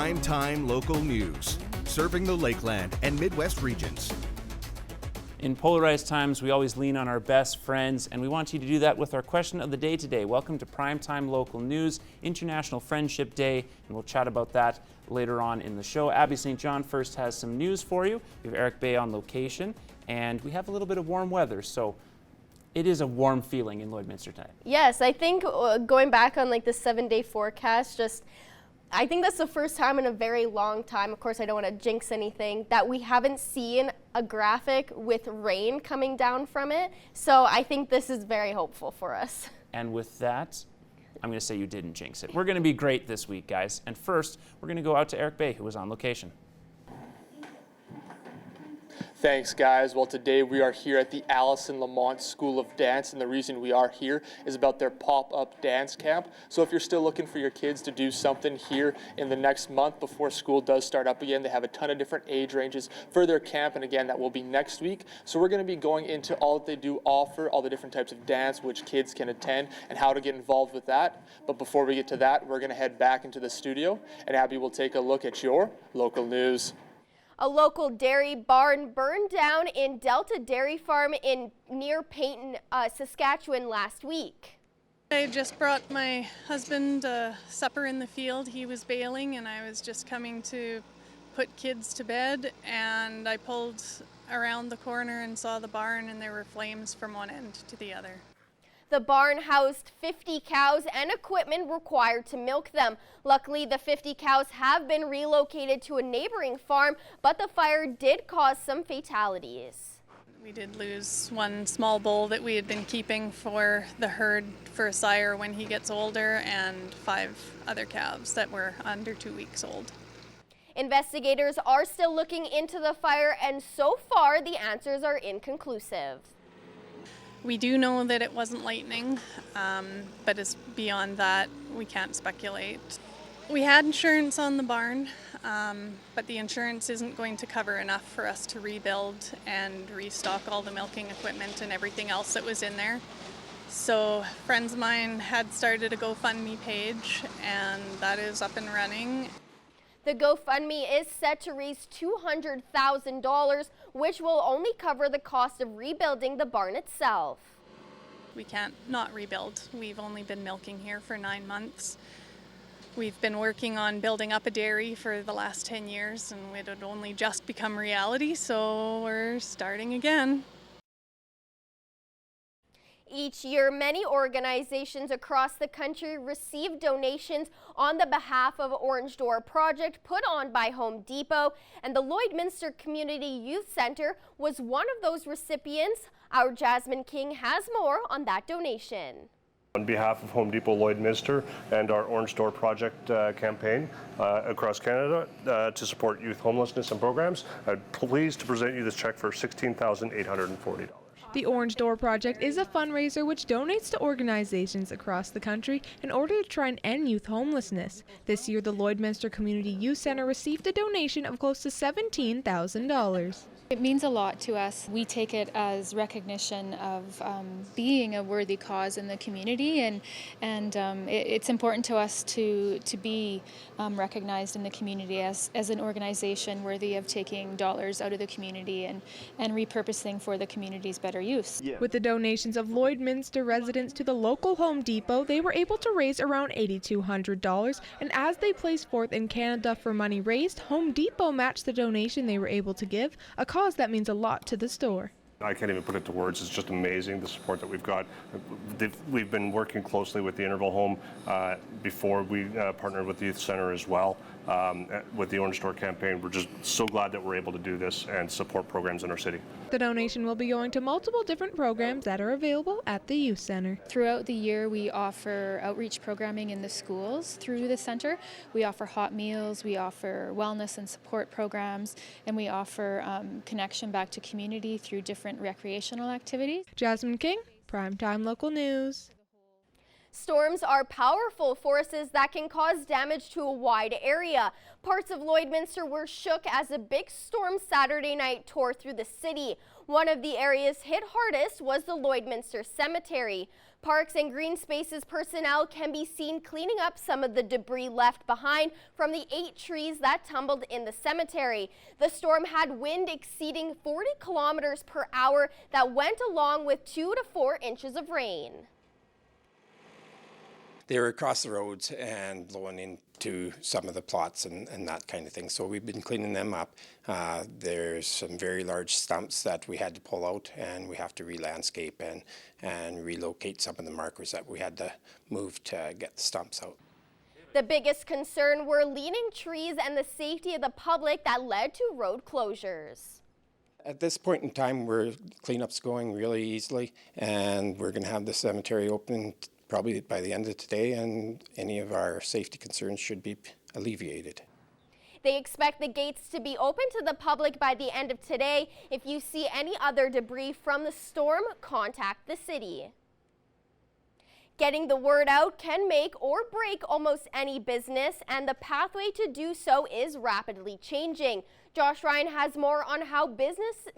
Primetime Local News, serving the Lakeland and Midwest regions. In polarized times, we always lean on our best friends, and we want you to do that with our question of the day today. Welcome to Primetime Local News, International Friendship Day, and we'll chat about that later on in the show. Abby St. John first has some news for you. We have Eric Bay on location, and we have a little bit of warm weather, so it is a warm feeling in Lloydminster tonight. Yes, I think going back on like the 7-day forecast, I think that's the first time in a very long time, of course I don't want to jinx anything, that we haven't seen a graphic with rain coming down from it. So I think this is very hopeful for us. And with that, I'm going to say you didn't jinx it. We're going to be great this week, guys. And first, we're going to go out to Eric Bay, who was on location. Thanks, guys. Well, today we are here at the Allison Lamont School of Dance, and the reason we are here is about their pop-up dance camp. So if you're still looking for your kids to do something here in the next month before school does start up again, they have a ton of different age ranges for their camp, and again, that will be next week. So we're going to be going into all that they do offer, all the different types of dance which kids can attend, and how to get involved with that. But before we get to that, we're going to head back into the studio, and Abby will take a look at your local news. A local dairy barn burned down in Delta Dairy Farm near Payton, Saskatchewan last week. I just brought my husband supper in the field. He was bailing and I was just coming to put kids to bed, and I pulled around the corner and saw the barn, and there were flames from one end to the other. The barn housed 50 cows and equipment required to milk them. Luckily, the 50 cows have been relocated to a neighboring farm, but the fire did cause some fatalities. We did lose one small bull that we had been keeping for the herd for a sire when he gets older, and 5 other calves that were under 2 weeks old. Investigators are still looking into the fire, and so far the answers are inconclusive. We do know that it wasn't lightning, but it's beyond that, we can't speculate. We had insurance on the barn, but the insurance isn't going to cover enough for us to rebuild and restock all the milking equipment and everything else that was in there. So friends of mine had started a GoFundMe page, and that is up and running. The GoFundMe is set to raise $200,000, which will only cover the cost of rebuilding the barn itself. We can't not rebuild. We've only been milking here for 9 months. We've been working on building up a dairy for the last 10 years, and it had only just become reality, so we're starting again. Each year, many organizations across the country receive donations on the behalf of Orange Door Project put on by Home Depot, and the Lloydminster Community Youth Center was one of those recipients. Our Jasmine King has more on that donation. On behalf of Home Depot Lloydminster and our Orange Door Project campaign across Canada to support youth homelessness and programs, I'm pleased to present you this check for $16,840. The Orange Door Project is a fundraiser which donates to organizations across the country in order to try and end youth homelessness. This year, the Lloydminster Community Youth Center received a donation of close to $17,000. It means a lot to us. We take it as recognition of being a worthy cause in the community, and it's important to us to be recognized in the community as an organization worthy of taking dollars out of the community and repurposing for the community's better use. Yeah. With the donations of Lloydminster residents to the local Home Depot, they were able to raise around $8,200, and as they placed forth in Canada for money raised, Home Depot matched the donation they were able to give, a cause that means a lot to the store. I can't even put it to words. It's just amazing, the support that we've got. We've been working closely with the Interval Home before we partnered with the Youth Center as well with the Orange Door campaign. We're just so glad that we're able to do this and support programs in our city. The donation will be going to multiple different programs that are available at the Youth Center. Throughout the year, we offer outreach programming in the schools through the center. We offer hot meals, we offer wellness and support programs, and we offer connection back to community through different recreational activities. Jasmine King, Primetime Local News. Storms are powerful forces that can cause damage to a wide area. Parts of Lloydminster were shook as a big storm Saturday night tore through the city. One of the areas hit hardest was the Lloydminster Cemetery. Parks and Green Spaces personnel can be seen cleaning up some of the debris left behind from the 8 trees that tumbled in the cemetery. The storm had wind exceeding 40 kilometers per hour that went along with 2 to 4 inches of rain. They were across the roads and blowing into some of the plots and that kind of thing. So we've been cleaning them up. There's some very large stumps that we had to pull out, and we have to re-landscape and relocate some of the markers that we had to move to get the stumps out. The biggest concern were leaning trees and the safety of the public that led to road closures. At this point in time, cleanup's going really easily, and we're going to have the cemetery open probably by the end of today, and any of our safety concerns should be alleviated. They expect the gates to be open to the public by the end of today. If you see any other debris from the storm, contact the city. Getting the word out can make or break almost any business, and the pathway to do so is rapidly changing. Josh Ryan has more on how business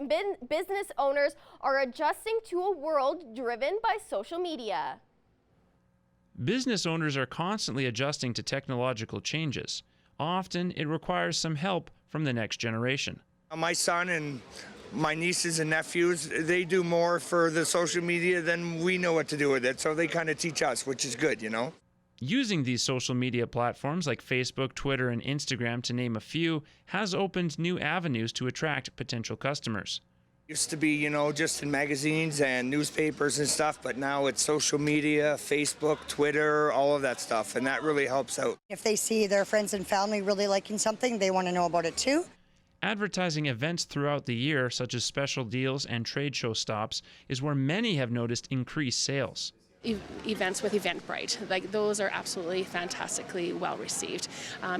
owners are adjusting to a world driven by social media. Business owners are constantly adjusting to technological changes. Often, it requires some help from the next generation. My son and my nieces and nephews, they do more for the social media than we know what to do with it, so they kind of teach us, which is good, you know. Using these social media platforms like Facebook, Twitter, and Instagram, to name a few, has opened new avenues to attract potential customers. Used to be, you know, just in magazines and newspapers and stuff, but now it's social media, Facebook, Twitter, all of that stuff, and that really helps out. If they see their friends and family really liking something, they want to know about it too. Advertising events throughout the year, such as special deals and trade show stops, is where many have noticed increased sales. Events with Eventbrite, like those are absolutely fantastically well received.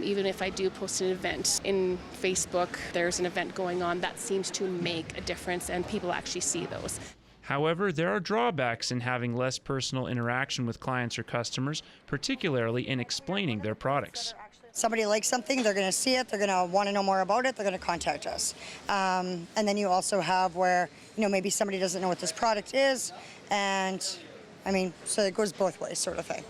Even if I do post an event in Facebook, there's an event going on, that seems to make a difference and people actually see those. However, there are drawbacks in having less personal interaction with clients or customers, particularly in explaining their products. Somebody likes something, they're going to see it, they're going to want to know more about it, they're going to contact us. And then you also have where, you know, maybe somebody doesn't know what this product is, and I mean, so it goes both ways, sort of thing.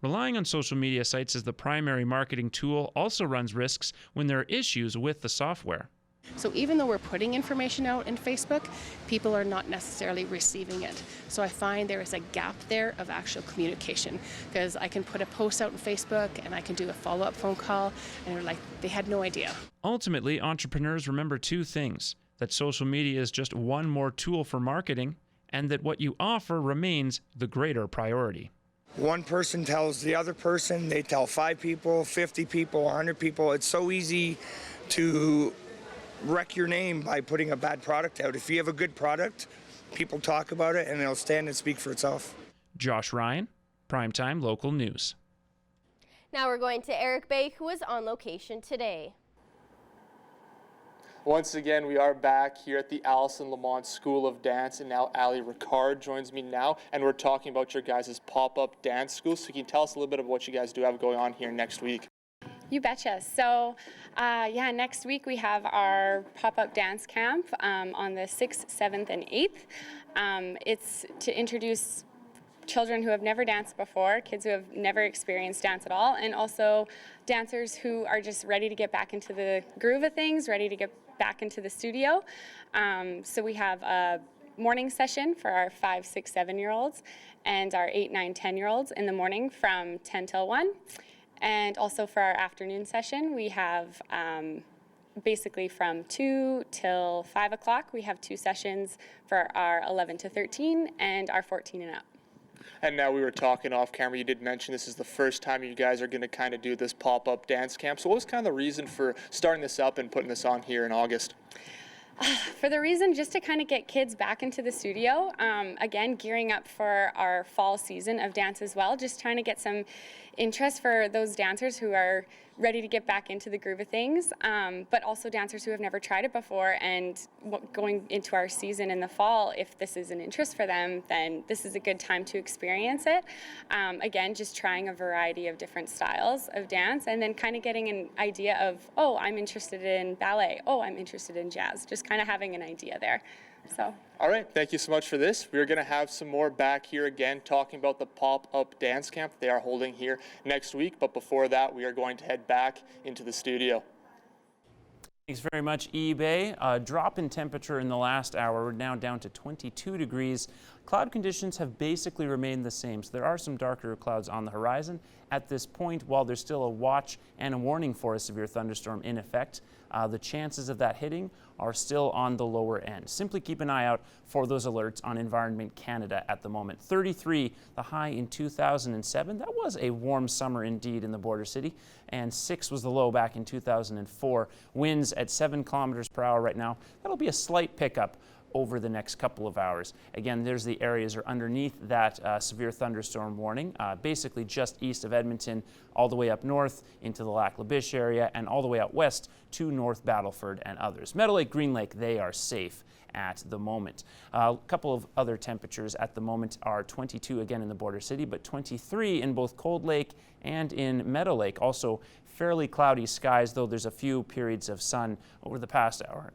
Relying on social media sites as the primary marketing tool also runs risks when there are issues with the software. So even though we're putting information out in Facebook, people are not necessarily receiving it. So I find there is a gap there of actual communication, because I can put a post out on Facebook and I can do a follow-up phone call, and they're like, they had no idea. Ultimately, entrepreneurs remember two things: that social media is just one more tool for marketing, and that what you offer remains the greater priority. One person tells the other person, they tell 5 people, 50 people, 100 people. It's so easy to wreck your name by putting a bad product out. If you have a good product, people talk about it and it'll stand and speak for itself. Josh Ryan, Primetime Local News. Now we're going to Eric Bay, who is on location today. Once again, we are back here at the Allison Lamont School of Dance, and now Ali Ricard joins me now, and we're talking about your guys' pop-up dance school. So can you tell us a little bit about what you guys do have going on here next week? You betcha. So, next week we have our pop-up dance camp on the 6th, 7th, and 8th. It's to introduce children who have never danced before, kids who have never experienced dance at all, and also dancers who are just ready to get back into the groove of things, ready to get back into the studio. So we have a morning session for our 5, 6, 7-year-olds and our 8, 9, 10-year-olds in the morning from 10 till 1. And also for our afternoon session, we have basically from 2 till 5 o'clock, we have 2 sessions for our 11 to 13 and our 14 and up. And now we were talking off camera, you did mention this is the first time you guys are going to kind of do this pop-up dance camp. So what was kind of the reason for starting this up and putting this on here in August? For the reason just to kind of get kids back into the studio, again, gearing up for our fall season of dance as well, just trying to get some interest for those dancers who are ready to get back into the groove of things, but also dancers who have never tried it before, and going into our season in the fall, if this is an interest for them, then this is a good time to experience it. Again, just trying a variety of different styles of dance, and then kind of getting an idea of, oh, I'm interested in ballet, oh, I'm interested in jazz, just kind of having an idea there. So. All right, thank you so much for this. We're going to have some more back here again talking about the pop-up dance camp they are holding here next week. But before that, we are going to head back into the studio. Thanks very much, eBay. A drop in temperature in the last hour. We're now down to 22 degrees. Cloud conditions have basically remained the same, so there are some darker clouds on the horizon. At this point, while there's still a watch and a warning for a severe thunderstorm in effect, the chances of that hitting are still on the lower end. Simply keep an eye out for those alerts on Environment Canada at the moment. 33, the high in 2007. That was a warm summer indeed in the border city, and 6 was the low back in 2004. Winds at 7 kilometers per hour right now. That'll be a slight pickup over the next couple of hours. Again, there's the areas are underneath that severe thunderstorm warning, basically just east of Edmonton, all the way up north into the Lac La Biche area, and all the way out west to North Battleford and others. Meadow Lake, Green Lake, they are safe at the moment. A couple of other temperatures at the moment are 22 again in the border city, but 23 in both Cold Lake and in Meadow Lake. Also fairly cloudy skies, though there's a few periods of sun over the past hour,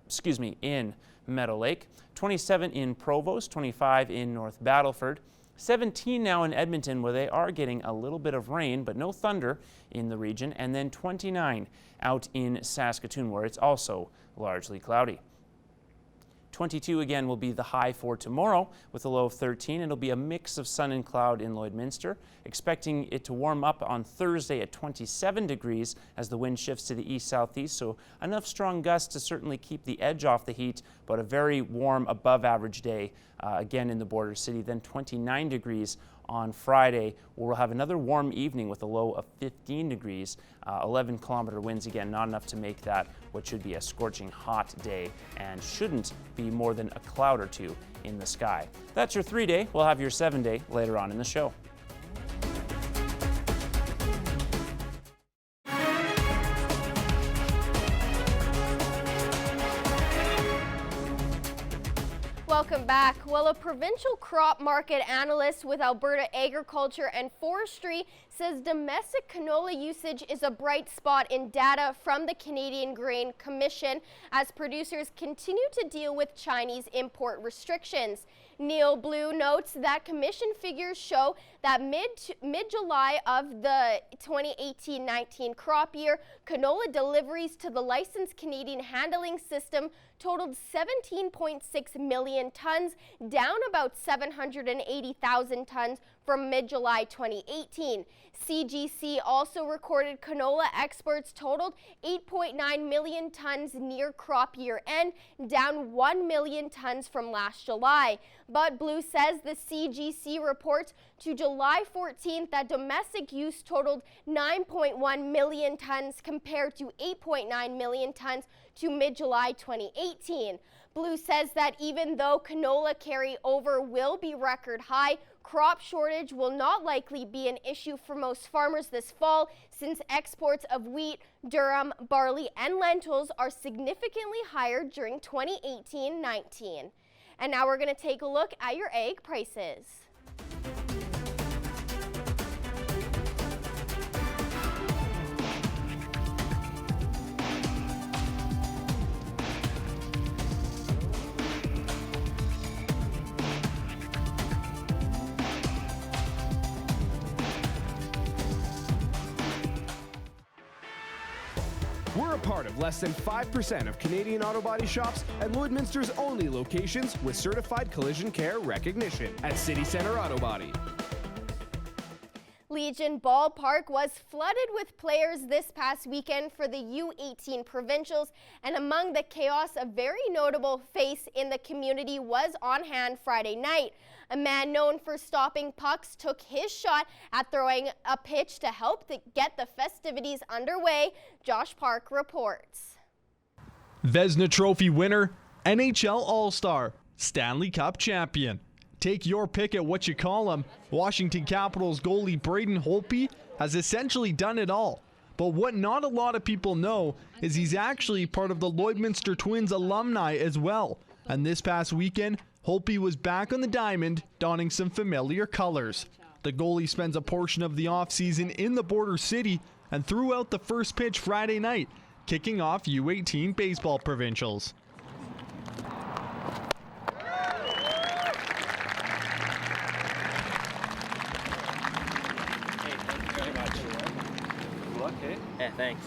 in Meadow Lake. 27 in Provost, 25 in North Battleford, 17 now in Edmonton, where they are getting a little bit of rain, but no thunder in the region, and then 29 out in Saskatoon, where it's also largely cloudy. 22 again will be the high for tomorrow with a low of 13. It'll be a mix of sun and cloud in Lloydminster. Expecting it to warm up on Thursday at 27 degrees as the wind shifts to the east-southeast. So enough strong gusts to certainly keep the edge off the heat, but a very warm above average day again in the border city. Then 29 degrees on Friday, where we'll have another warm evening with a low of 15 degrees, 11-kilometer winds again, not enough to make that what should be a scorching hot day and shouldn't be more than a cloud or two in the sky. That's your 3-day. We'll have your 7-day later on in the show. Welcome back. Well, a provincial crop market analyst with Alberta Agriculture and Forestry says domestic canola usage is a bright spot in data from the Canadian Grain Commission as producers continue to deal with Chinese import restrictions. Neil Blue notes that commission figures show that mid-July of the 2018-19 crop year, canola deliveries to the licensed Canadian handling system totaled 17.6 million tons, down about 780,000 tons from mid-July 2018. CGC also recorded canola exports totaled 8.9 million tons near crop year end, down 1 million tons from last July. But Blue says the CGC reports to July 14th that domestic use totaled 9.1 million tons compared to 8.9 million tons to mid-July 2018. Blue says that even though canola carryover will be record high, crop shortage will not likely be an issue for most farmers this fall since exports of wheat, durum, barley, and lentils are significantly higher during 2018-19. And now we're going to take a look at your egg prices. We're a part of less than 5% of Canadian auto body shops and Lloydminster's only locations with certified collision care recognition at City Centre Auto Body. Legion Ballpark was flooded with players this past weekend for the U18 provincials, and among the chaos, a very notable face in the community was on hand Friday night. A man known for stopping pucks took his shot at throwing a pitch to help get the festivities underway. Josh Park reports. Vezina Trophy winner, NHL All-Star, Stanley Cup champion. Take your pick at what you call him. Washington Capitals goalie Braden Holtby has essentially done it all. But what not a lot of people know is he's actually part of the Lloydminster Twins alumni as well. And this past weekend, Holtby was back on the diamond, donning some familiar colors. The goalie spends a portion of the offseason in the border city and threw out the first pitch Friday night, kicking off U18 baseball provincials. Thanks.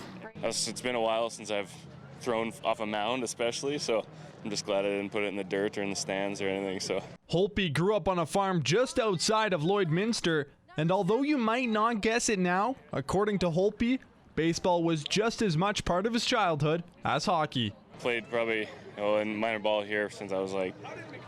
It's been a while since I've thrown off a mound, especially, so I'm just glad I didn't put it in the dirt or in the stands or anything. So Holtby grew up on a farm just outside of Lloydminster, and although you might not guess it now, according to Holtby, baseball was just as much part of his childhood as hockey. Played probably in minor ball here since I was like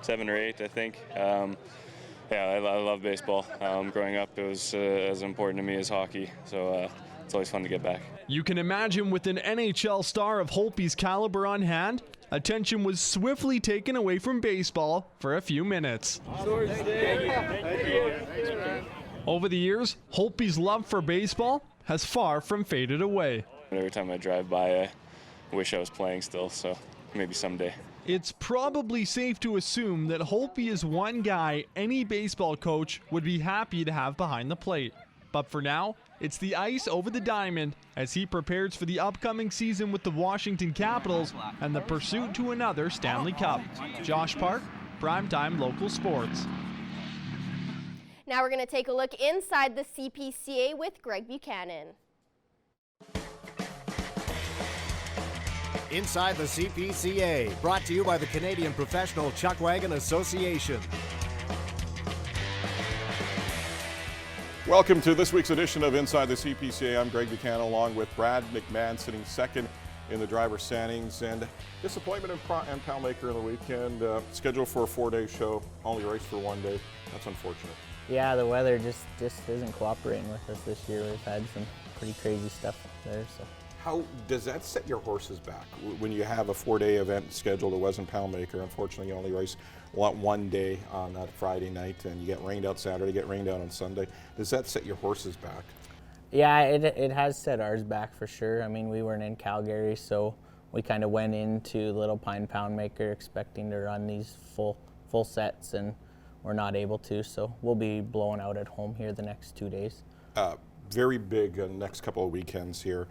7 or 8, I think. I love baseball. Growing up, it was as important to me as hockey, so it's always fun to get back. You can imagine with an NHL star of Holtby's caliber on hand, attention was swiftly taken away from baseball for a few minutes. Over the years, Holtby's love for baseball has far from faded away. Every time I drive by, I wish I was playing still, so maybe someday. It's probably safe to assume that Holtby is one guy any baseball coach would be happy to have behind the plate. But for now, it's the ice over the diamond as he prepares for the upcoming season with the Washington Capitals and the pursuit to another Stanley Cup. Josh Park, Primetime Local Sports. Now we're going to take a look inside the CPCA with Greg Buchanan. Inside the CPCA, brought to you by the Canadian Professional Chuckwagon Association. Welcome to this week's edition of Inside the CPCA. I'm Greg Buchanan along with Brad McMahon sitting second in the driver's standings, and disappointment in Palmaker in the weekend. Scheduled for a 4-day show, only raced for 1 day. That's unfortunate. Yeah, the weather just isn't cooperating with us this year. We've had some pretty crazy stuff there. So. How does that set your horses back when you have a 4-day event scheduled? It wasn't Palmaker. Unfortunately, you only race 1 day on that Friday night, and you get rained out Saturday, get rained out on Sunday. Does that set your horses back? Yeah, it has set ours back for sure. I mean, we weren't in Calgary, so we kind of went into Little Pine Poundmaker expecting to run these full sets, and we're not able to. So we'll be blowing out at home here the next 2 days. Very big next couple of weekends here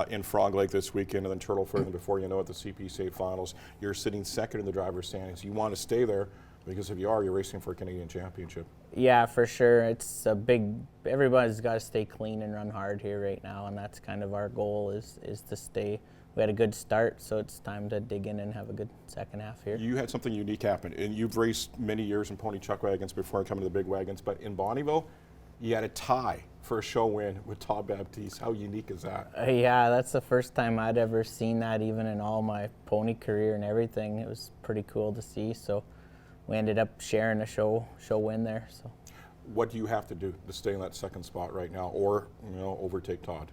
in Frog Lake this weekend, and then Turtle Ford, and before you know it, the CPCA finals. You're sitting second in the driver's standings. You want to stay there because if you are, you're racing for a Canadian championship. Yeah, for sure. It's a big. Everybody's got to stay clean and run hard here right now, and that's kind of our goal is to stay. We had a good start, so it's time to dig in and have a good second half here. You had something unique happen, and you've raced many years in pony chuck wagons before coming to the big wagons, but in Bonnyville, you had a tie for a show win with Todd Baptiste. How unique is that? Yeah, that's the first time I'd ever seen that, even in all my pony career and everything. It was pretty cool to see, so we ended up sharing a show win there. So, what do you have to do to stay in that second spot right now, or overtake Todd?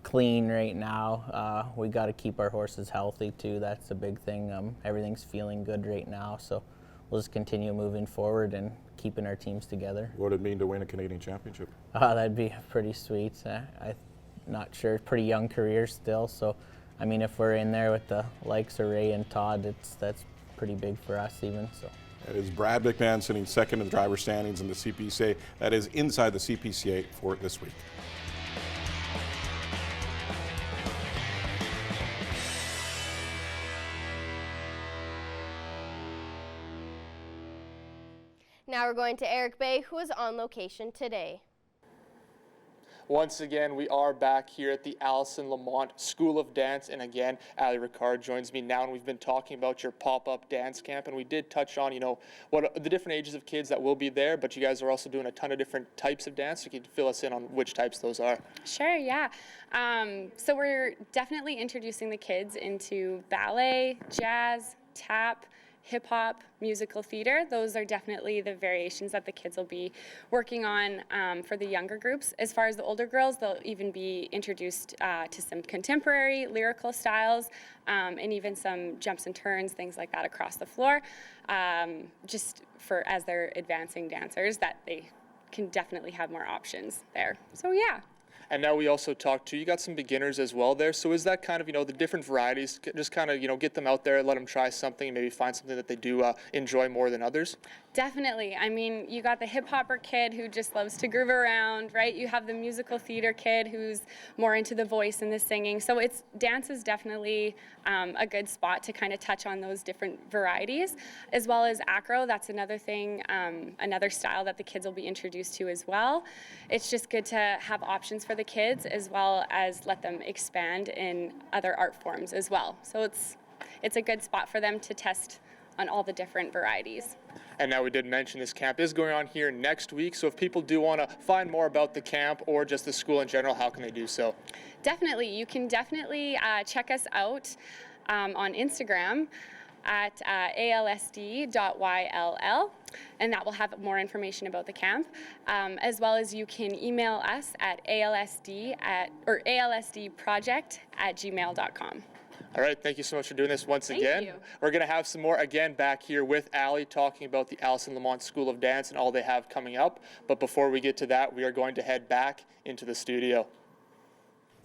Clean right now. We got to keep our horses healthy too. That's a big thing. Everything's feeling good right now, so we'll just continue moving forward and keeping our teams together. What would it mean to win a Canadian championship? That'd be pretty sweet. I'm not sure. Pretty young career still, so I mean, if we're in there with the likes of Ray and Todd, that's pretty big for us even. So. That is Brad McMahon sitting second in the driver's standings in the CPCA. That is inside the CPCA for this week. Now we're going to Eric Bay, who is on location today. Once again, we are back here at the Allison Lamont School of Dance, and again, Ali Ricard joins me now, and we've been talking about your pop-up dance camp, and we did touch on, what the different ages of kids that will be there, but you guys are also doing a ton of different types of dance. You can fill us in on which types those are. Sure, yeah. So we're definitely introducing the kids into ballet, jazz, tap, hip-hop, musical theater. Those are definitely the variations that the kids will be working on for the younger groups. As far as the older girls, they'll even be introduced to some contemporary lyrical styles and even some jumps and turns, things like that across the floor, just for as they're advancing dancers, that they can definitely have more options there. So yeah. And now we also talked to, you got some beginners as well there. So is that kind of, the different varieties, just kind of, get them out there, let them try something and maybe find something that they do enjoy more than others? Definitely. I mean, you got the hip hopper kid who just loves to groove around, right? You have the musical theater kid who's more into the voice and the singing. So dance is definitely a good spot to kind of touch on those different varieties, as well as acro. That's another thing, another style that the kids will be introduced to as well. It's just good to have options for the kids, as well as let them expand in other art forms as well. So it's a good spot for them to test on all the different varieties. And now we did mention this camp is going on here next week, so if people do want to find more about the camp or just the school in general, how can they do so? Definitely. You can definitely check us out on Instagram at alsd.yll, and that will have more information about the camp, as well as you can email us at alsdproject@gmail.com. All right, thank you so much for doing this once again. you. We're going to have some more again back here with Allie talking about the Allison Lamont School of Dance and all they have coming up. But before we get to that, we are going to head back into the studio.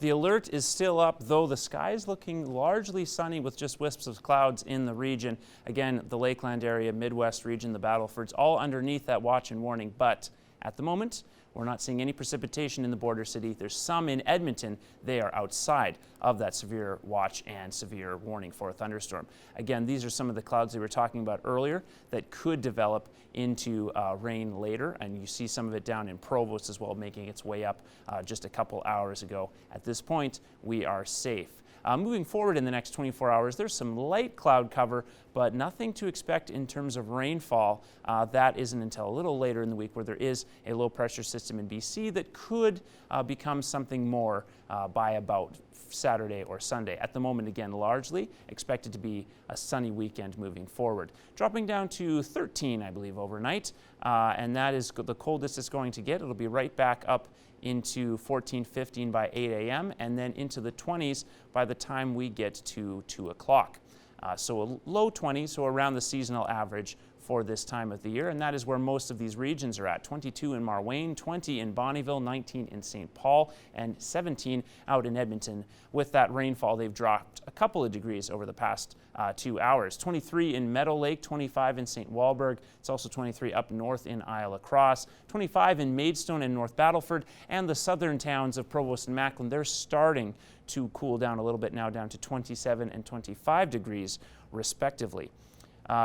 The alert is still up, though the sky is looking largely sunny with just wisps of clouds in the region. Again, the Lakeland area, Midwest region, the Battlefords, all underneath that watch and warning. But at the moment, we're not seeing any precipitation in the border city. There's some in Edmonton. They are outside of that severe watch and severe warning for a thunderstorm. Again, these are some of the clouds we were talking about earlier that could develop into rain later, and you see some of it down in Provost as well, making its way up just a couple hours ago. At this point, we are safe. Moving forward in the next 24 hours, there's some light cloud cover, but nothing to expect in terms of rainfall. That isn't until a little later in the week, where there is a low pressure system in BC that could become something more by about Saturday or Sunday. At the moment, again, largely expected to be a sunny weekend moving forward. Dropping down to 13, I believe, overnight, and that is the coldest it's going to get. It'll be right back up into 14, 15 by 8 a.m. and then into the 20s by the time we get to 2 o'clock. So a low 20s, so around the seasonal average for this time of the year, and that is where most of these regions are at. 22 in Marwayne, 20 in Bonnyville, 19 in St. Paul, and 17 out in Edmonton. With that rainfall, they've dropped a couple of degrees over the past 2 hours. 23 in Meadow Lake, 25 in St. Walburg. It's also 23 up north in Isle Cross, 25 in Maidstone and North Battleford, and the southern towns of Provost and Macklin. They're starting to cool down a little bit now, down to 27 and 25 degrees respectively.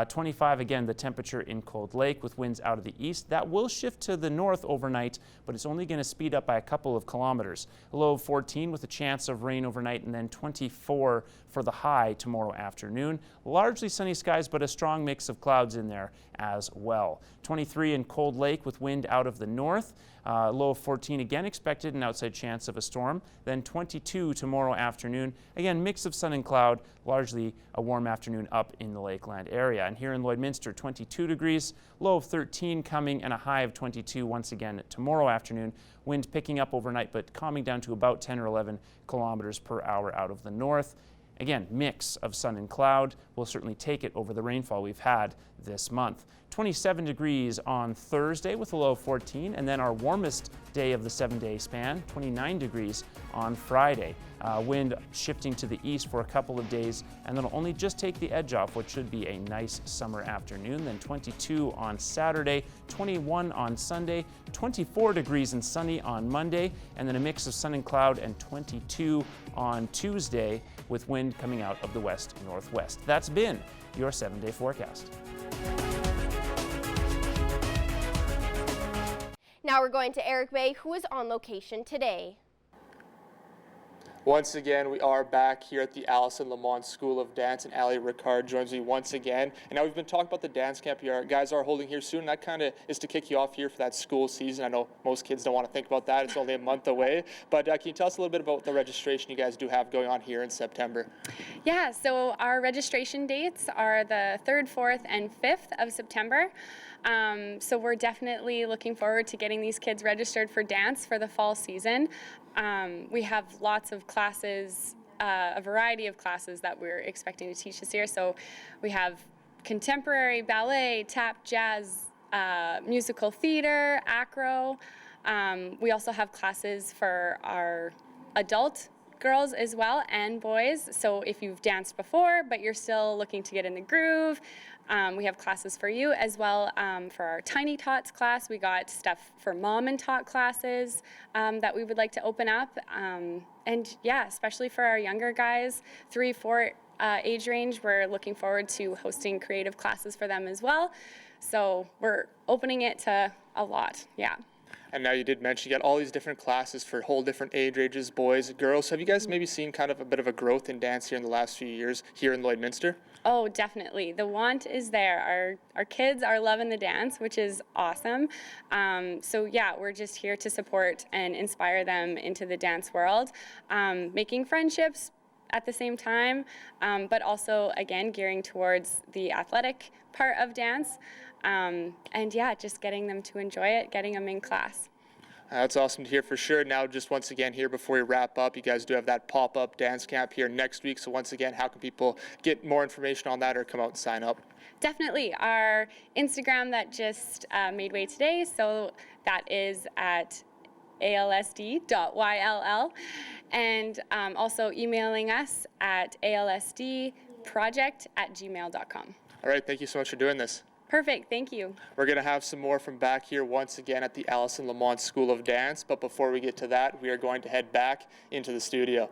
25 again, the temperature in Cold Lake with winds out of the east. That will shift to the north overnight, but it's only going to speed up by a couple of kilometers. A low of 14 with a chance of rain overnight, and then 24 for the high tomorrow afternoon. Largely sunny skies, but a strong mix of clouds in there as well. 23 in Cold Lake with wind out of the north. Low of 14 again expected, an outside chance of a storm. Then 22 tomorrow afternoon. Again, mix of sun and cloud, largely a warm afternoon up in the Lakeland area. And here in Lloydminster, 22 degrees, low of 13 coming, and a high of 22 once again tomorrow afternoon. Wind picking up overnight, but calming down to about 10 or 11 kilometers per hour out of the north. Again, mix of sun and cloud. We'll certainly take it over the rainfall we've had this month. 27 degrees on Thursday with a low of 14, and then our warmest day of the 7-day span, 29 degrees on Friday. Wind shifting to the east for a couple of days, and then it'll only just take the edge off what should be a nice summer afternoon. Then 22 on Saturday, 21 on Sunday, 24 degrees and sunny on Monday, and then a mix of sun and cloud, and 22 on Tuesday with wind coming out of the west-northwest. That's been your 7-day forecast. Now we're going to Eric Bay, who is on location today. Once again, we are back here at the Allison Lamont School of Dance, and Allie Ricard joins me once again. And now we've been talking about the dance camp you guys are holding here soon. That kind of is to kick you off here for that school season. I know most kids don't want to think about that. It's only a month away. But can you tell us a little bit about the registration you guys do have going on here in September? Yeah, so our registration dates are the 3rd, 4th, and 5th of September. So we're definitely looking forward to getting these kids registered for dance for the fall season. We have lots of classes, a variety of classes that we're expecting to teach this year. So we have contemporary, ballet, tap, jazz, musical theater, acro. We also have classes for our adult girls as well and boys. So if you've danced before but you're still looking to get in the groove, we have classes for you as well. For our Tiny Tots class, we got stuff for Mom and Tot classes that we would like to open up. And yeah, especially for our younger guys, 3, 4 age range, we're looking forward to hosting creative classes for them as well. So we're opening it to a lot, yeah. And now you did mention you got all these different classes for whole different age ranges, boys, girls. Have you guys maybe seen kind of a bit of a growth in dance here in the last few years here in Lloydminster? Oh, definitely. The want is there. Our kids are loving the dance, which is awesome. So yeah, we're just here to support and inspire them into the dance world, making friendships at the same time, but also, again, gearing towards the athletic part of dance. And yeah, just getting them to enjoy it, getting them in class. That's awesome to hear for sure. Now, just once again here before we wrap up, you guys do have that pop-up dance camp here next week. So once again, how can people get more information on that or come out and sign up? Definitely. Our Instagram that just made way today, so that is at alsd.yll, and also emailing us at alsdproject@gmail.com. All right, thank you so much for doing this. Perfect, thank you. We're going to have some more from back here once again at the Allison Lamont School of Dance, but before we get to that, we are going to head back into the studio.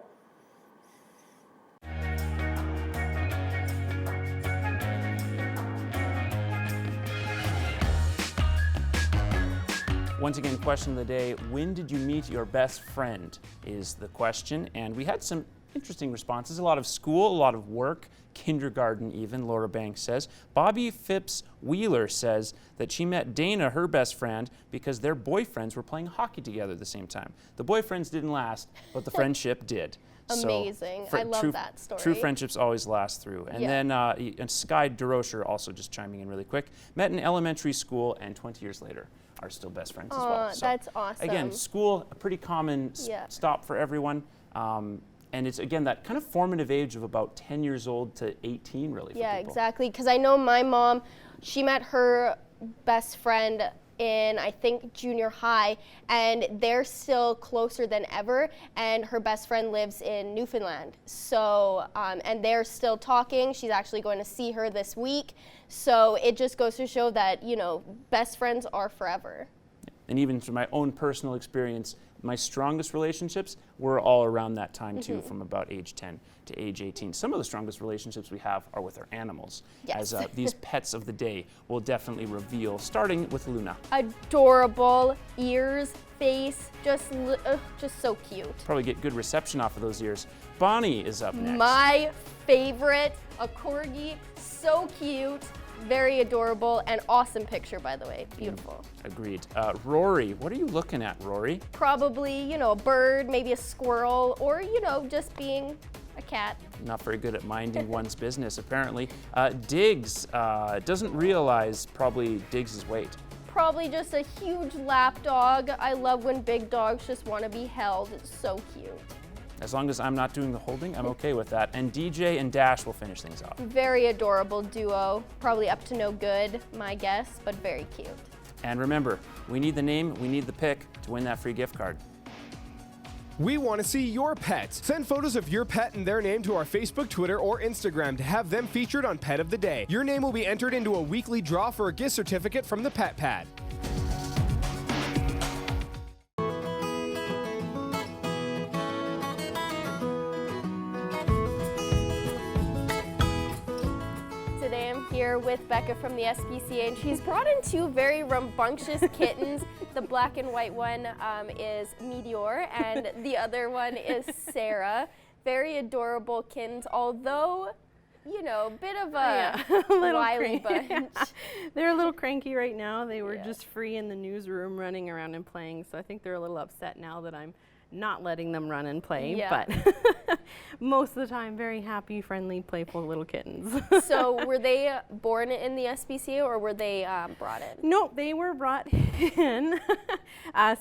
Once again, question of the day, when did you meet your best friend is the question, and we had some interesting responses. A lot of school, a lot of work, kindergarten even, Laura Banks says. Bobby Phipps Wheeler says that she met Dana, her best friend, because their boyfriends were playing hockey together at the same time. The boyfriends didn't last, but the friendship did. Amazing. I love that story. True friendships always last through. And then and Sky DeRocher also just chiming in really quick. Met in elementary school and 20 years later are still best friends as well. So, that's awesome. again, school, a pretty common stop for everyone. And it's, again, that kind of formative age of about 10 years old to 18, really, for Yeah, people. exactly. Because I know my mom, she met her best friend in, I think, junior high, and they're still closer than ever, and her best friend lives in Newfoundland. So, and they're still talking. She's actually going to see her this week. So it just goes to show that, you know, best friends are forever. And even from my own personal experience, my strongest relationships were all around that time too, from about age 10 to age 18. Some of the strongest relationships we have are with our animals, Yes. as these pets of the day will definitely reveal, starting with Luna. Adorable, ears, face, just so cute. Probably get good reception off of those ears. Bonnie is up next. My favorite, a corgi, so cute, very adorable, and awesome picture, by the way. Beautiful. Agreed. Rory, what are you looking at, Rory? Probably, you know, a bird, maybe a squirrel, or, you know, just being a cat. Not very good at minding one's business, apparently. Diggs doesn't realize probably Diggs' weight. Probably just a huge lap dog. I love when big dogs just want to be held. It's so cute. As long as I'm not doing the holding, I'm okay with that. And DJ and Dash will finish things off. Very adorable duo. Probably up to no good, my guess, but very cute. And remember, we need the name, we need the pick to win that free gift card. We want to see your pets. Send photos of your pet and their name to our Facebook, Twitter, or Instagram to have them featured on Pet of the Day. Your name will be entered into a weekly draw for a gift certificate from the Pet Pad. Today I'm here with Becca from the SPCA, and she's brought in two very rambunctious kittens. The black and white one is Meteor, and the other one is Sarah. Very adorable kittens, although, you know, a bit of a wily bunch. Yeah. They're a little cranky right now. They were just free in the newsroom running around and playing, so I think they're a little upset now that I'm not letting them run and play, but most of the time very happy, friendly, playful little kittens. So were they born in the SPCA or were they brought in? No, they were brought in.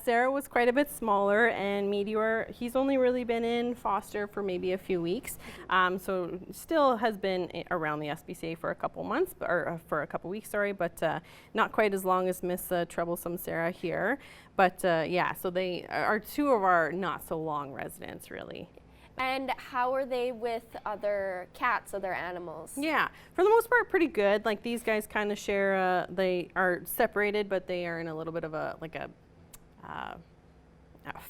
Sarah was quite a bit smaller, and Meteor, he's only really been in foster for maybe a few weeks, so still has been around the SPCA for a couple months, or for a couple weeks, sorry, but not quite as long as Miss Troublesome Sarah here. But yeah, so they are two of our not so long residents, really. And how are they with other cats, other animals? Yeah, for the most part, pretty good. Like these guys kind of share, they are separated, but they are in a little bit of a, like a,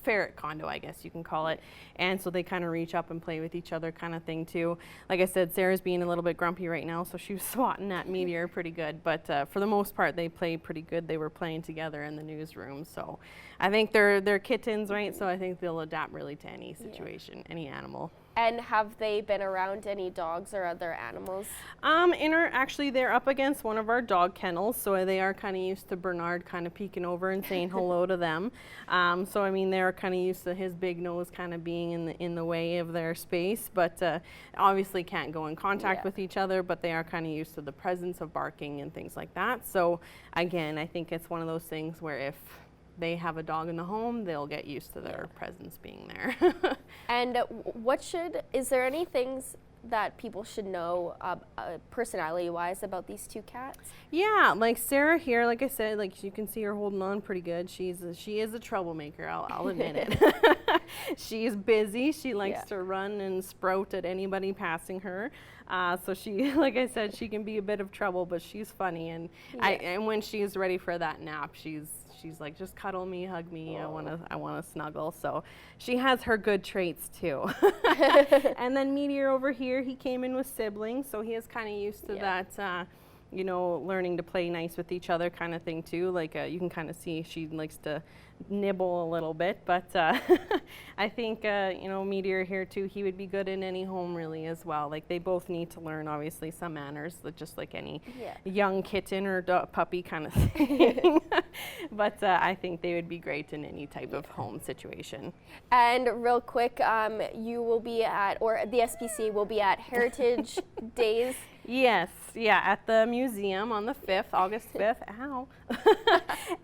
ferret condo, I guess you can call it. And so they kind of reach up and play with each other kind of thing too. Like I said, Sarah's being a little bit grumpy right now, so she was swatting at Meteor pretty good. But for the most part, they play pretty good. They were playing together in the newsroom. So I think they're kittens, right? So I think they'll adapt really to any situation, any animal. And have they been around any dogs or other animals? Actually, they're up against one of our dog kennels, so they are kind of used to Bernard kind of peeking over and saying hello to them. So I mean, they're kind of used to his big nose kind of being in the way of their space, but obviously can't go in contact with each other. But they are kind of used to the presence of barking and things like that. So again, I think it's one of those things where if they have a dog in the home, they'll get used to their presence being there. And is there any things that people should know personality-wise about these two cats? Yeah, like Sarah here, like I said, like you can see her holding on pretty good. She is a troublemaker, I'll admit it. She's busy. She likes to run and sprout at anybody passing her. So she, like I said, she can be a bit of trouble, but she's funny. And and when she's ready for that nap, she's like, just cuddle me, hug me. I wanna snuggle. So she has her good traits too. And then Meteor over here, he came in with siblings, so he is kind of used to that. You know, learning to play nice with each other kind of thing too. Like you can kind of see she likes to nibble a little bit, but I think you know, Meteor here too, he would be good in any home really as well. Like they both need to learn obviously some manners, just like any young kitten or puppy kind of thing. But I think they would be great in any type of home situation. And real quick, you will be at, or the SPCA will be at Heritage Days. Yes, yeah, at the museum on the 5th, August 5th. Ow.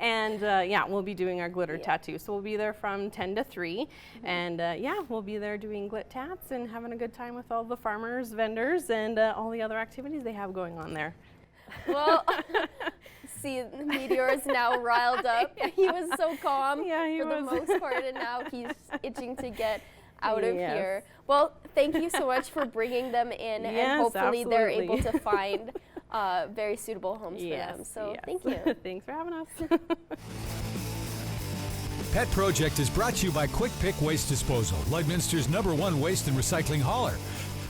And yeah, we'll be doing our glitter tattoo. So we'll be there from 10 to 3. And yeah, we'll be there doing glit tats and having a good time with all the farmers, vendors, and all the other activities they have going on there. Well, see, Meteor is now riled up. He was so calm for the most part, and now he's itching to get out of here. Well, thank you so much for bringing them in, and hopefully they're able to find very suitable homes for them. So thank you. Thanks for having us. Pet Project is brought to you by Quick Pick Waste Disposal, Lloydminster's #1 waste and recycling hauler.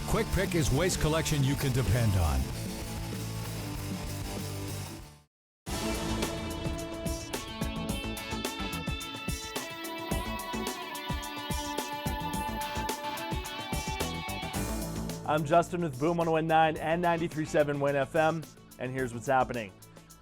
Quick Pick is waste collection you can depend on. I'm Justin with Boom 101.9 and 93.7 Win FM, and here's what's happening.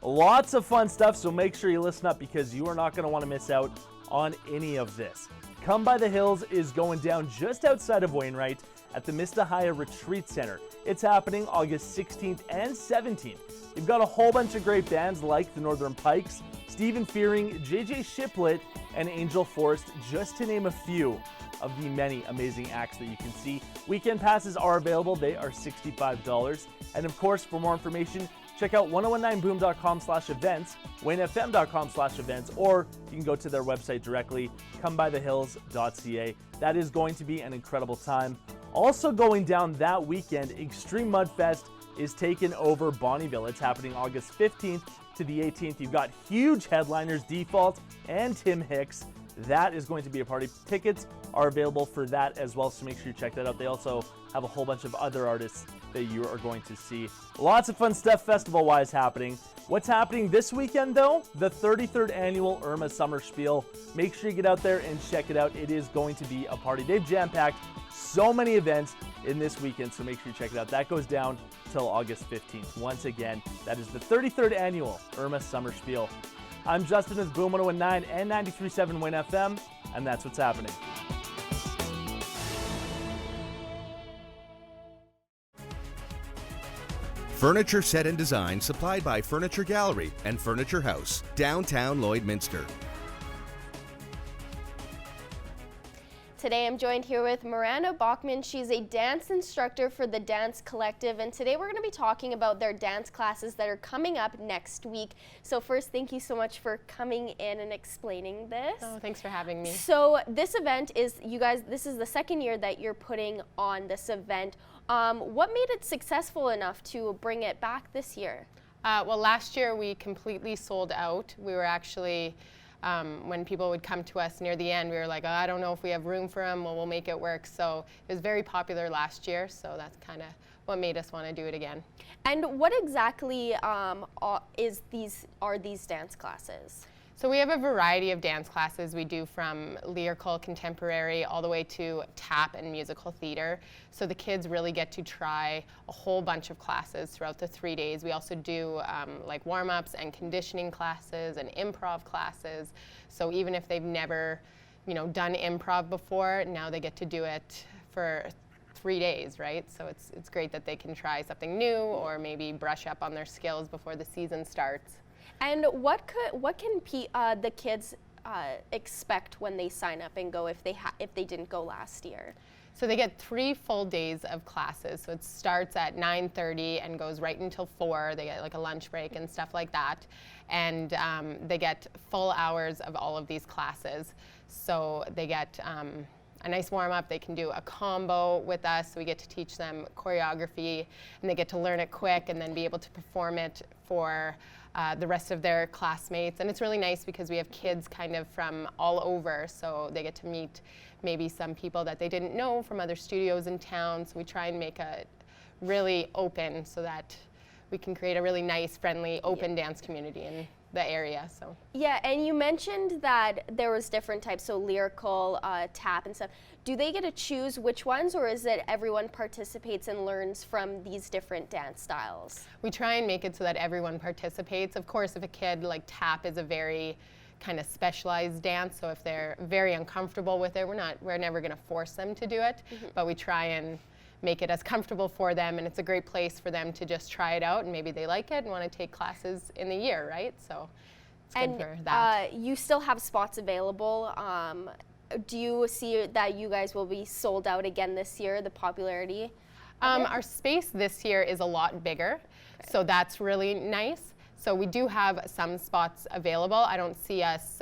Lots of fun stuff, so make sure you listen up because you are not going to want to miss out on any of this. Come by the Hills is going down just outside of Wainwright at the Mistahaya Retreat Center. It's happening August 16th and 17th. You've got a whole bunch of great bands like the Northern Pikes, Stephen Fearing, JJ Shiplet, and Angel Forest, just to name a few of the many amazing acts that you can see. Weekend passes are available. They are $65. And of course, for more information, check out 1019boom.com/events, winfm.com/events, or you can go to their website directly, comebythehills.ca. That is going to be an incredible time. Also going down that weekend, Extreme Mudfest is taking over Bonnyville. It's happening August 15th to the 18th. You've got huge headliners, Default and Tim Hicks. That is going to be a party. Tickets are available for that as well, so make sure you check that out. They also have a whole bunch of other artists that you are going to see. Lots of fun stuff festival-wise happening. What's happening this weekend, though? The 33rd annual Irma Summer Spiel. Make sure you get out there and check it out. It is going to be a party. They've jam-packed so many events in this weekend, so make sure you check it out. That goes down till August 15th. Once again, that is the 33rd annual Irma Summer Spiel. I'm Justin with Boom 101.9 and 93.7 Win FM, and that's what's happening. Furniture set and design supplied by Furniture Gallery and Furniture House, downtown Lloydminster. Today I'm joined here with Miranda Bachman. She's a dance instructor for the Dance Collective, and today we're going to be talking about their dance classes that are coming up next week. So first, thank you so much for coming in and explaining this. Oh, thanks for having me. So this event is, you guys, this is the second year that you're putting on this event. What made it successful enough to bring it back this year? Well, last year we completely sold out. We were actually when people would come to us near the end, we were like, oh, I don't know if we have room for them. Well, we'll make it work. So it was very popular last year. So that's kind of what made us want to do it again. And what exactly are these dance classes? So we have a variety of dance classes. We do from lyrical, contemporary, all the way to tap and musical theater. So the kids really get to try a whole bunch of classes throughout the 3 days. We also do like warm-ups and conditioning classes and improv classes. So even if they've never, done improv before, now they get to do it for 3 days, right? So it's great that they can try something new or maybe brush up on their skills before the season starts. And what can the kids expect when they sign up and go if they didn't go last year? So they get 3 full days of classes. So it starts at 9:30 and goes right until 4. They get like a lunch break and stuff like that. And they get full hours of all of these classes. So they get a nice warm-up. They can do a combo with us. We get to teach them choreography, and they get to learn it quick and then be able to perform it for the rest of their classmates. And it's really nice because we have kids kind of from all over, so they get to meet maybe some people that they didn't know from other studios in town. So we try and make it really open so that we can create a really nice, friendly, open dance community in the area. So yeah, and you mentioned that there was different types, so lyrical, tap and stuff. Do they get to choose which ones, or is it everyone participates and learns from these different dance styles? We try and make it so that everyone participates. Of course, if a kid, like tap is a very kind of specialized dance, so if they're very uncomfortable with it, we're never going to force them to do it, but we try and make it as comfortable for them, and it's a great place for them to just try it out, and maybe they like it and want to take classes in the year, right? So it's good for that. You still have spots available. Do you see that you guys will be sold out again this year, the popularity? Our space this year is a lot bigger, so that's really nice. So we do have some spots available. I don't see us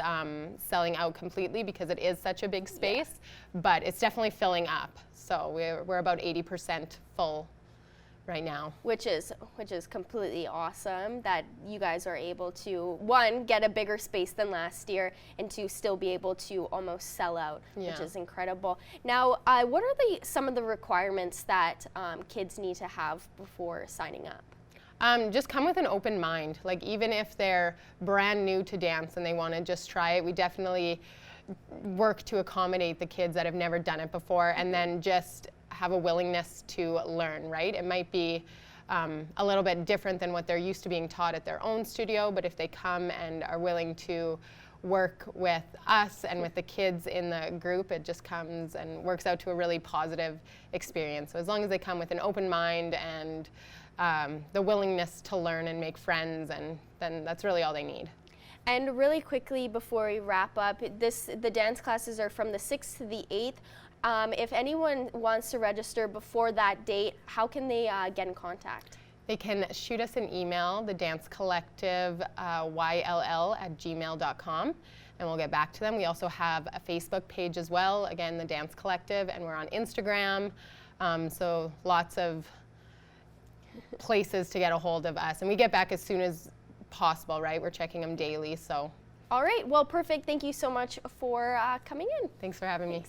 selling out completely because it is such a big space, but it's definitely filling up. So we're about 80% full right now. Which is completely awesome that you guys are able to, 1, get a bigger space than last year, and 2, still be able to almost sell out, which is incredible. Now, what are some of the requirements that kids need to have before signing up? Just come with an open mind. Like even if they're brand new to dance and they want to just try it, we definitely work to accommodate the kids that have never done it before, and then just have a willingness to learn, right? It might be a little bit different than what they're used to being taught at their own studio, but if they come and are willing to work with us and with the kids in the group, it just comes and works out to a really positive experience. So as long as they come with an open mind and the willingness to learn and make friends, and then that's really all they need. And really quickly before we wrap up, the dance classes are from the 6th to the 8th. If anyone wants to register before that date, how can they get in contact? They can shoot us an email, the Dance Collective, YLL@gmail.com, and we'll get back to them. We also have a Facebook page as well, again, the Dance Collective, and we're on Instagram, so lots of places to get a hold of us. And we get back as soon as possible, right? We're checking them daily, so. All right, well, perfect. Thank you so much for coming in. Thanks for having me.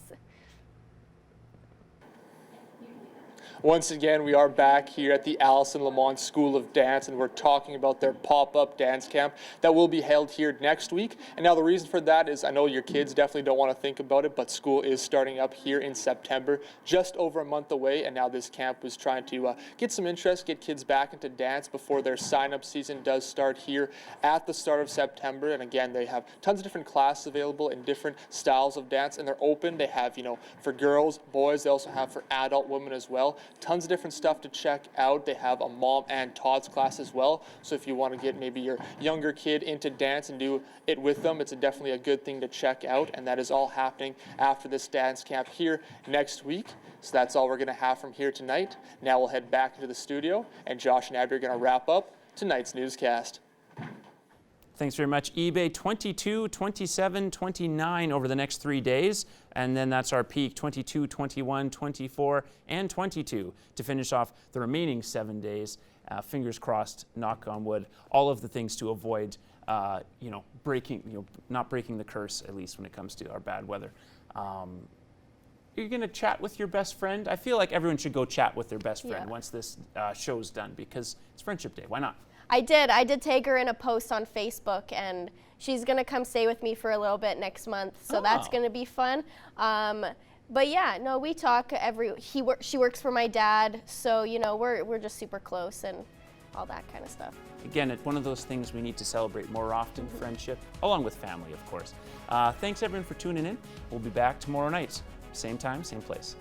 Once again, we are back here at the Allison Lamont School of Dance, and we're talking about their pop-up dance camp that will be held here next week. And now the reason for that is I know your kids definitely don't want to think about it, but school is starting up here in September, just over a month away, and now this camp was trying to get some interest, get kids back into dance before their sign-up season does start here at the start of September. And again, they have tons of different classes available in different styles of dance, and they're open. They have, for girls, boys, they also have for adult women as well. Tons of different stuff to check out. They have a mom and tots class as well. So if you want to get maybe your younger kid into dance and do it with them, it's definitely a good thing to check out. And that is all happening after this dance camp here next week. So that's all we're going to have from here tonight. Now we'll head back into the studio, and Josh and Abby are going to wrap up tonight's newscast. Thanks very much, eBay. 22, 27, 29 over the next 3 days. And then that's our peak, 22, 21, 24, and 22 to finish off the remaining 7 days. Fingers crossed, knock on wood, all of the things to avoid not breaking the curse, at least when it comes to our bad weather. You're going to chat with your best friend? I feel like everyone should go chat with their best friend once this show's done, because it's Friendship Day. Why not? I did tag her in a post on Facebook, and she's going to come stay with me for a little bit next month, so that's going to be fun. But yeah, no, we talk she works for my dad, so we're just super close and all that kind of stuff. Again, it's one of those things we need to celebrate more often, friendship, along with family, of course. Thanks everyone for tuning in. We'll be back tomorrow night, same time, same place.